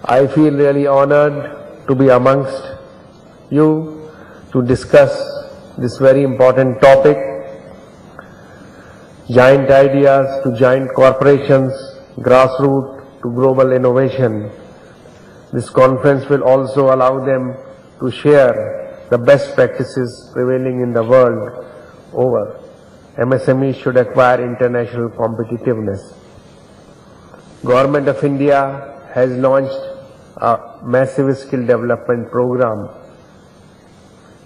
I feel really honored to be amongst you to discuss this very important topic, giant ideas to giant corporations, grassroots to global innovation. This conference will also allow them to share the best practices prevailing in the world over. MSME should acquire international competitiveness. Government of India has launched a massive skill development program.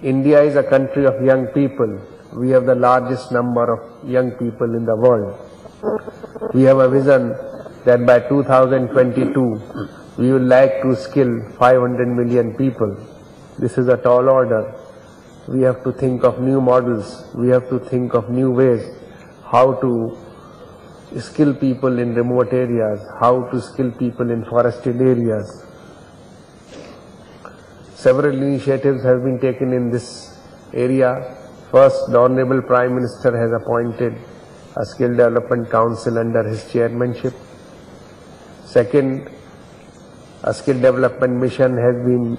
India is a country of young people. We have the largest number of young people in the world. We have a vision that by 2022, we would like to skill 500 million people. This is a tall order. We have to think of new models. We have to think of new ways how to skill people in remote areas, how to skill people in forested areas. Several initiatives have been taken in this area. First, the Honorable Prime Minister has appointed a Skill Development Council under his chairmanship. Second, a Skill Development Mission has been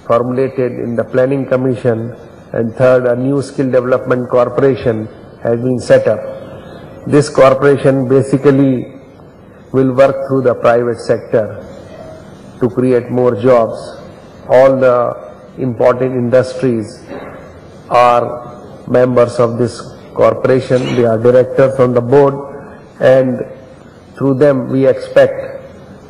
formulated in the Planning Commission. And third, a new Skill Development Corporation has been set up. This corporation basically will work through the private sector to create more jobs. All the important industries are members of this corporation. They are directors on the board, and through them we expect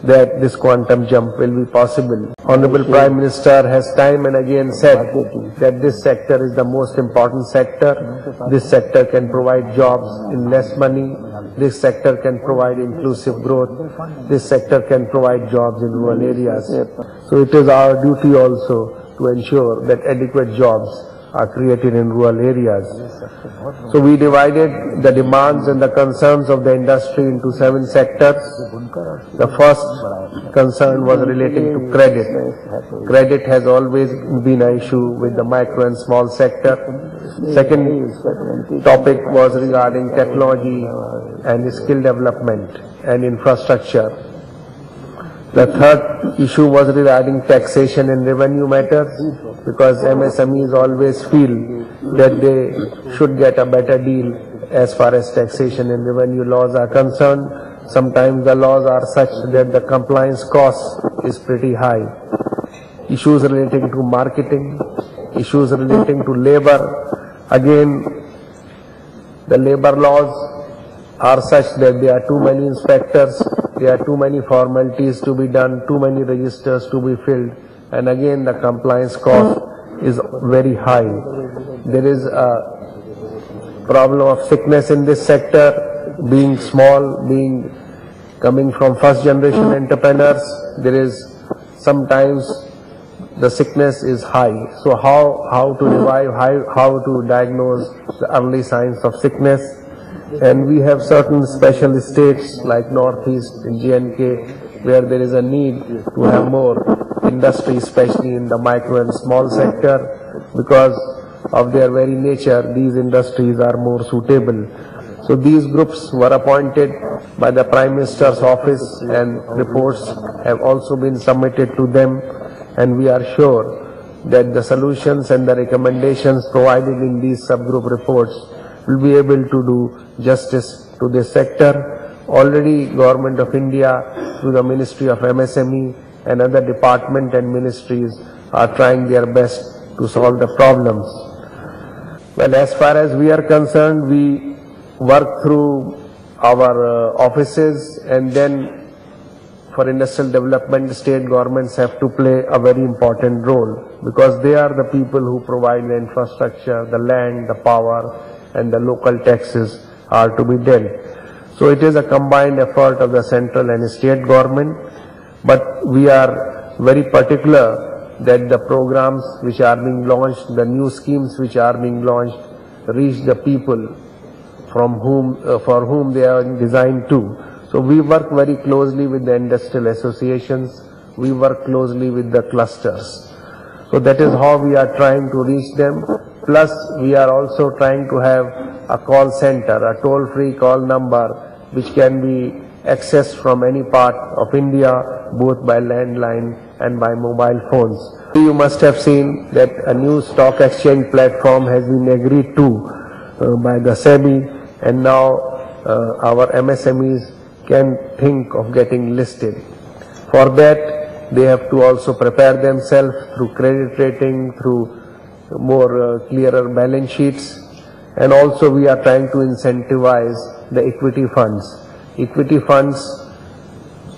that this quantum jump will be possible. Honorable Prime Minister has time and again said that this sector is the most important sector. This sector can provide jobs in less money. This sector can provide inclusive growth. This sector can provide jobs in rural areas. So it is our duty also to ensure that adequate jobs are created in rural areas. So we divided the demands and the concerns of the industry into 7 sectors. The first concern was relating to credit. Credit has always been an issue with the micro and small sector. Second topic was regarding technology and skill development and infrastructure. The third issue was regarding taxation and revenue matters, because MSMEs always feel that they should get a better deal as far as taxation and revenue laws are concerned. Sometimes the laws are such that the compliance cost is pretty high. Issues relating to marketing, issues relating to labor. Again, the labor laws are such that there are too many inspectors, there are too many formalities to be done, too many registers to be filled, and again the compliance cost is very high. There is a problem of sickness in this sector, being small, coming from first generation entrepreneurs. There is sometimes the sickness is high. So how to revive, how to diagnose the early signs of sickness. And we have certain special states like Northeast and J&K where there is a need to have more industry, especially in the micro and small sector, because of their very nature. These industries are more suitable. So these groups were appointed by the Prime Minister's office, and reports have also been submitted to them, and we are sure that the solutions and the recommendations provided in these subgroup reports will be able to do justice to this sector. Already Government of India through the Ministry of MSME and other departments and ministries are trying their best to solve the problems. Well, as far as we are concerned, we work through our offices, and then for industrial development, state governments have to play a very important role, because they are the people who provide the infrastructure, the land, the power, and the local taxes are to be dealt. So it is a combined effort of the central and state government, but we are very particular that the programs which are being launched, the new schemes which are being launched, reach the people from for whom they are designed to. So we work very closely with the industrial associations, we work closely with the clusters. So that is how we are trying to reach them. Plus we are also trying to have a call center, a toll-free call number which can be accessed from any part of India, both by landline and by mobile phones. You must have seen that a new stock exchange platform has been agreed to by the SEBI, and now our MSMEs can think of getting listed. For that, they have to also prepare themselves through credit rating, through more clearer balance sheets, and also we are trying to incentivize the equity funds. Equity funds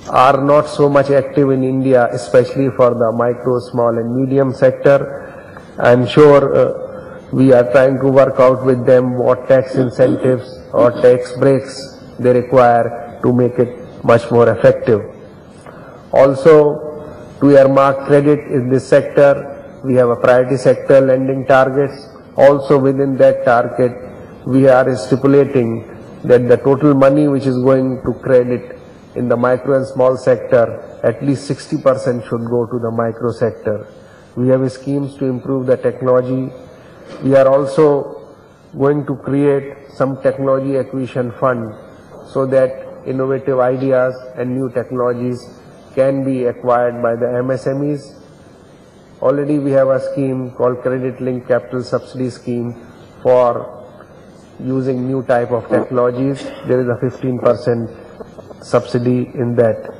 are not so much active in India, especially for the micro, small and medium sector. I am sure we are trying to work out with them what tax incentives or tax breaks they require to make it much more effective. Also, to earmark credit in this sector, we have a priority sector lending targets. Also within that target, we are stipulating that the total money which is going to credit in the micro and small sector, at least 60% should go to the micro sector. We have schemes to improve the technology. We are also going to create some technology acquisition fund so that innovative ideas and new technologies can be acquired by the MSMEs. Already we have a scheme called Credit Linked Capital Subsidy Scheme for using new type of technologies. There is a 15% subsidy in that.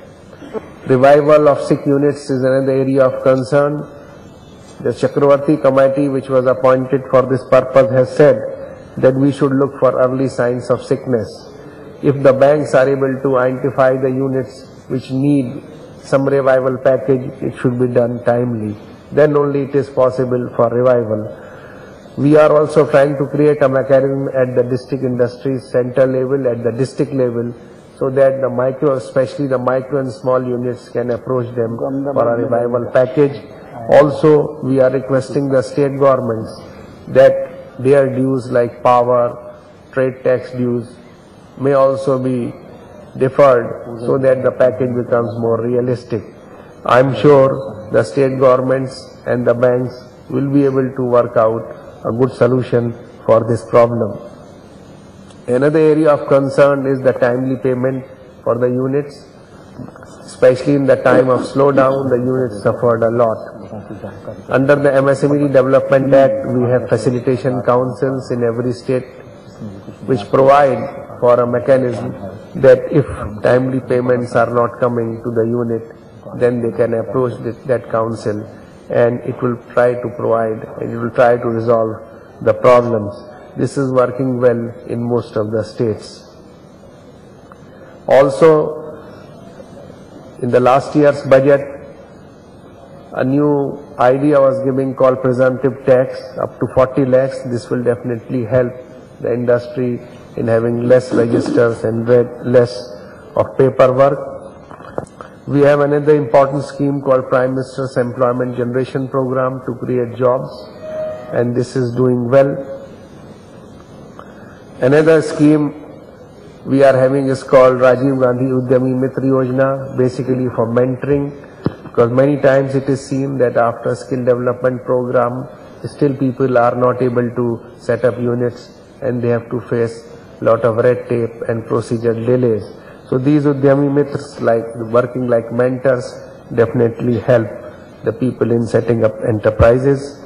Revival of sick units is another area of concern. The Chakravarti committee, which was appointed for this purpose, has said that we should look for early signs of sickness. If the banks are able to identify the units which need some revival package, it should be done timely. Then only it is possible for revival. We are also trying to create a mechanism at the district industry center level, at the district level, so that the micro, especially the micro and small units, can approach them for a revival package. Also, we are requesting the state governments that their dues like power, trade tax dues may also be deferred so that the package becomes more realistic. I am sure the state governments and the banks will be able to work out a good solution for this problem. Another area of concern is the timely payment for the units. Especially in the time of slowdown, the units suffered a lot. Under the MSME Development Act, we have facilitation councils in every state which provide for a mechanism that if timely payments are not coming to the unit, then they can approach that council and it will try to provide and it will try to resolve the problems. This is working well in most of the states. Also, in the last year's budget, a new idea was given called presumptive tax up to 40 lakhs. This will definitely help the industry in having less registers and less of paperwork. We have another important scheme called Prime Minister's Employment Generation Program to create jobs, and this is doing well. Another scheme we are having is called Rajiv Gandhi Udyami Mitra Yojana, basically for mentoring, because many times it is seen that after skill development program, still people are not able to set up units and they have to face a lot of red tape and procedural delays. So these Udyami Mitras, like working like mentors, definitely help the people in setting up enterprises.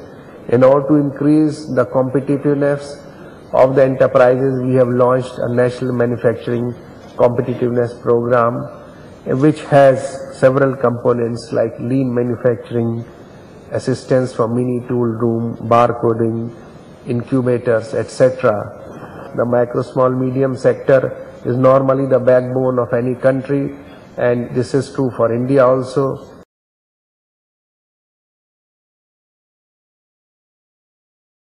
In order to increase the competitiveness of the enterprises, we have launched a National Manufacturing Competitiveness Program, which has several components like lean manufacturing, assistance for mini tool room, barcoding, incubators, etc. The micro, small, medium sector is normally the backbone of any country, and this is true for India also.